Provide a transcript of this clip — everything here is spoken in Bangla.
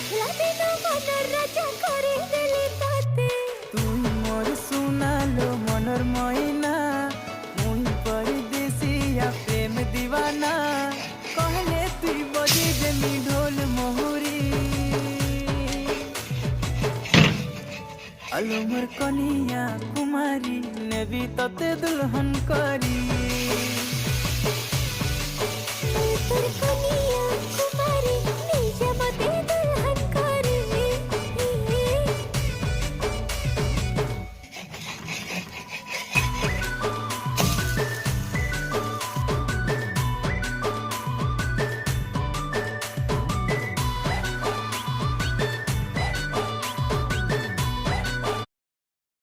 দেখলা দিন মনের রাজা করে দিলি তাতে তুই মোর শুনালো মনর ময়না মুই পরদেশিয়া প্রেম দিওয়ানা कहले তুই বজি দেমি ঢোল মোহরি আলো মোর কনিয়া কুমারী নেবি ততে দুলহন করি